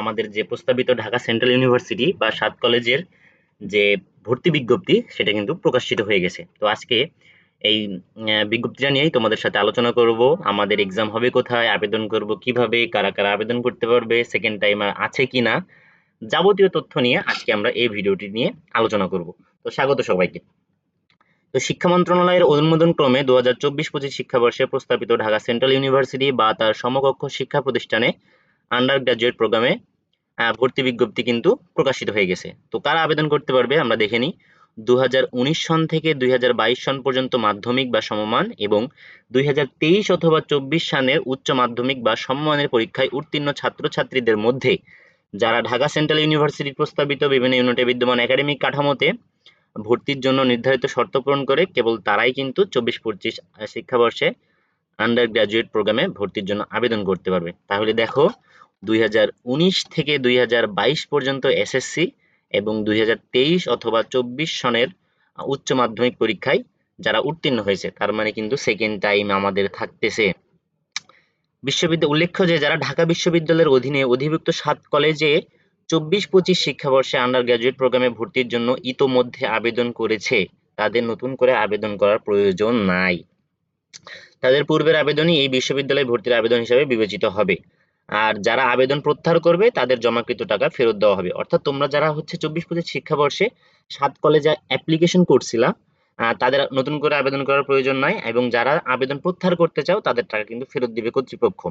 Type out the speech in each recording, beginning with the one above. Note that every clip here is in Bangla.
আমাদের যে প্রস্তাবিত ঢাকা সেন্ট্রাল ইউনিভার্সিটি বা ৭ কলেজের যে ভর্তি বিজ্ঞপ্তি সেটা কিন্তু প্রকাশিত হয়ে গেছে। তো আজকে এই বিজ্ঞপ্তিটা নিয়েই তোমাদের সাথে আলোচনা করব। আমাদের এক্সাম হবে কোথায়, আবেদন করব কিভাবে, কারা কারা আবেদন করতে পারবে, সেকেন্ড টাইম আছে কিনা, যাবতীয় তথ্য নিয়ে আজকে আমরা এই ভিডিওটি নিয়ে আলোচনা করব। তো স্বাগত সবাইকে। তো শিক্ষা মন্ত্রণালয়ের অনুমোদন ক্রমে 2024-25 শিক্ষাবর্ষে প্রস্তাবিত ঢাকা সেন্ট্রাল ইউনিভার্সিটি বা তার সমকক্ষ শিক্ষা প্রতিষ্ঠানে আন্ডার গ্রাজুয়েট প্রোগ্রামে ভর্তি বিজ্ঞপ্তি কিন্তু প্রকাশিত হয়ে গেছে। তো কারা আবেদন করতে পারবে আমরা দেখে নিই। 2019 সন থেকে 2022 সন পর্যন্ত মাধ্যমিক বা সমমান এবং 2023 অথবা 24 সালের উচ্চ মাধ্যমিক বা সমমানের পরীক্ষায় উত্তীর্ণ ছাত্রছাত্রীদের মধ্যে যারা ঢাকা সেন্ট্রাল ইউনিভার্সিটির প্রস্তাবিত বিভিন্ন ইউনিটে বিদ্যমান একাডেমিক কাঠামোতে ভর্তির জন্য নির্ধারিত শর্ত পূরণ করে কেবল তারাই কিন্তু 24-25 শিক্ষাবর্ষে আন্ডার গ্রাজুয়েট প্রোগ্রামে ভর্তির জন্য আবেদন করতে পারবে। তাহলে দেখো 2019 থেকে 2022 পর্যন্ত এসএসসি এবং 2023 অথবা 24 সনের উচ্চ মাধ্যমিক পরীক্ষায় যারা উত্তীর্ণ হয়েছে তার মানে কিন্তু সেকেন্ড টাইম আমাদের থাকতেছে। উল্লেখ্য যে যারা ঢাকা বিশ্ববিদ্যালয়ের অধীনে অধিভুক্ত 7 কলেজে 24-25 শিক্ষাবর্ষে আন্ডার গ্রাজুয়েট প্রোগ্রামে ভর্তির জন্য ইতোমধ্যে আবেদন করেছে তাদের নতুন করে আবেদন করার প্রয়োজন নাই। তাদের পূর্বের আবেদনই এই বিশ্ববিদ্যালয়ে ভর্তির আবেদন হিসেবে বিবেচিত হবে। আর যারা আবেদন প্রত্যাহার করবে তাদের জমাকৃত টাকা ফেরত দেওয়া হবে। অর্থাৎ তোমরা যারা 24-25 শিক্ষাবর্ষে 7 কলেজে অ্যাপ্লিকেশন করছিলা তাদের নতুন করে আবেদন করার প্রয়োজন নাই এবং যারা আবেদন প্রত্যাহার করতে চাও তাদের টাকা কিন্তু ফেরত দিবে কর্তৃপক্ষ।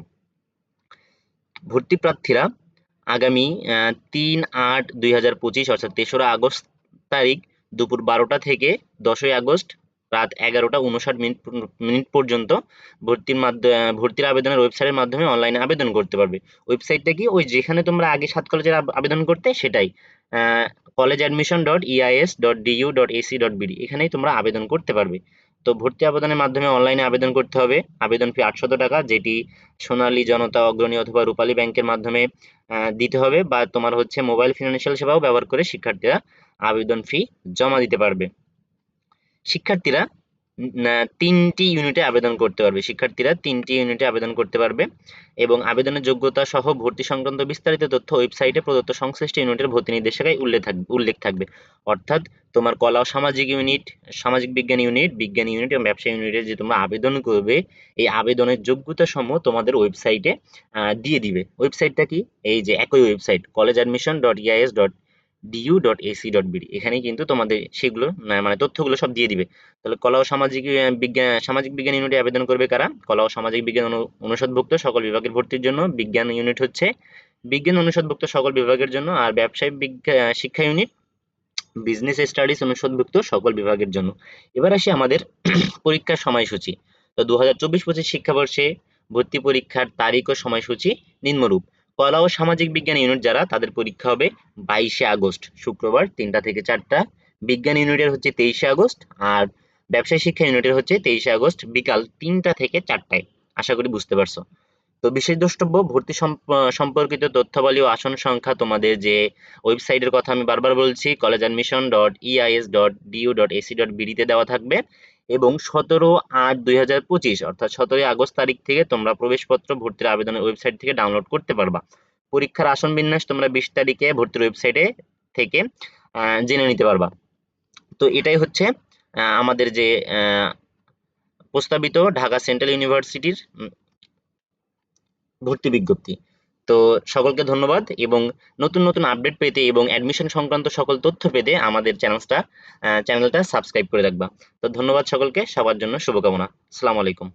ভর্তি প্রার্থীরা আগামী 3-8-2025 অর্থাৎ 3রা আগস্ট তারিখ দুপুর 12টা থেকে 10ই আগস্ট রাত 11টা 59 মিনিট পর্যন্ত ভর্তির আবেদনের ওয়েবসাইটের মাধ্যমে অনলাইনে আবেদন করতে পারবে। ওয়েবসাইটটা কি ওই যেখানে তোমরা আগে 7 কলেজের আবেদন করতে সেটাই, collegeadmission.eis.du.ac.bd এখানেই তোমরা আবেদন করতে পারবে। তো ভর্তি আবেদনের মাধ্যমে অনলাইনে আবেদন করতে হবে। আবেদন ফি 800 টাকা, যেটি সোনালী জনতা অগ্রণী অথবা রূপালী ব্যাংকের মাধ্যমে দিতে হবে, বা তোমার মোবাইল ফিনান্সিয়াল সেবাও ব্যবহার করে শিক্ষার্থীরা আবেদন ফি জমা দিতে পারবে। শিক্ষার্থীরা 3টি ইউনিটে আবেদন করতে পারবে। শিক্ষার্থীরা 3টি ইউনিটে আবেদন করতে পারবে এবং আবেদনের যোগ্যতা সহ ভর্তি সংক্রান্ত বিস্তারিত তথ্য ওয়েবসাইটে প্রদত্ত সংশ্লিষ্ট ইউনিটের ভর্তি নির্দেশিকায় উল্লেখ থাকবে। অর্থাৎ তোমার কলা ও সামাজিক ইউনিট, সামাজিক বিজ্ঞান ইউনিট, বিজ্ঞান ইউনিট এবং ব্যবসা ইউনিটে যে তোমরা আবেদন করবে এই আবেদনের যোগ্যতা সমূহ তোমাদের ওয়েবসাইটে দিয়ে দিবে। ওয়েবসাইটটা কি? এই যে একই ওয়েবসাইট collegeadmission.eis.du.ac.bd এখানেই কিন্তু তোমাদের সেগুলো মানে তথ্যগুলো সব দিয়ে দিবে। তাহলে কলা ও সামাজিক বিজ্ঞান ইউনিটে আবেদন করবে কারা? কলা ও সামাজিক বিজ্ঞান অনুষদভুক্ত সকল বিভাগের ভর্তির জন্য। বিজ্ঞান ইউনিট হচ্ছে বিজ্ঞান অনুষদভুক্ত সকল বিভাগের জন্য। আর ব্যবসায় শিক্ষা ইউনিট বিজনেস স্টাডিজ অনুষদভুক্ত সকল বিভাগের জন্য। এবার আসি আমাদের পরীক্ষার সময়সূচি। তো 2024-25 শিক্ষাবর্ষে ভর্তি পরীক্ষার তারিখ ও সময়সূচি নিম্নরূপ। কলা ও সামাজিক বিজ্ঞান ইউনিট যারা তাদের পরীক্ষা হবে 22শে আগস্ট শুক্রবার 3টা থেকে 4টা। বিজ্ঞান ইউনিটের 23শে আগস্ট আর ব্যবসায় শিক্ষা ইউনিটের 23শে আগস্ট বিকাল 3টা থেকে 4টায়। আশা করি বুঝতে পারছো। তো বিশেষ দ্রষ্টব্য ভর্তি সম্পর্কিত তথ্যাবলী ও আসন সংখ্যা তোমাদের যে ওয়েবসাইটের কথা আমি বারবার বলছি collegeadmission.eis.du.ac.bd তে দেওয়া থাকবে এবং 17-8-2025 অর্থাৎ 17ই আগস্ট তারিখ থেকে তোমরা প্রবেশপত্র ভর্তির আবেদনের ওয়েবসাইট থেকে ডাউনলোড করতে পারবা। পরীক্ষার আসন বিন্যাস তোমরা 20 তারিখে ভর্তির ওয়েবসাইটে থেকে জেনে নিতে পারবা। তো এটাই হচ্ছে আমাদের যে প্রস্তাবিত ঢাকা সেন্ট্রাল ইউনিভার্সিটির ভর্তি বিজ্ঞপ্তি। তো সকলকে ধন্যবাদ এবং নতুন নতুন আপডেট পেতে এবং অ্যাডমিশন সংক্রান্ত সকল তথ্য পেতে আমাদের চ্যানেলটা সাবস্ক্রাইব করে রাখবা। তো ধন্যবাদ সকলকে, সবার জন্য শুভকামনা। আসসালামু আলাইকুম।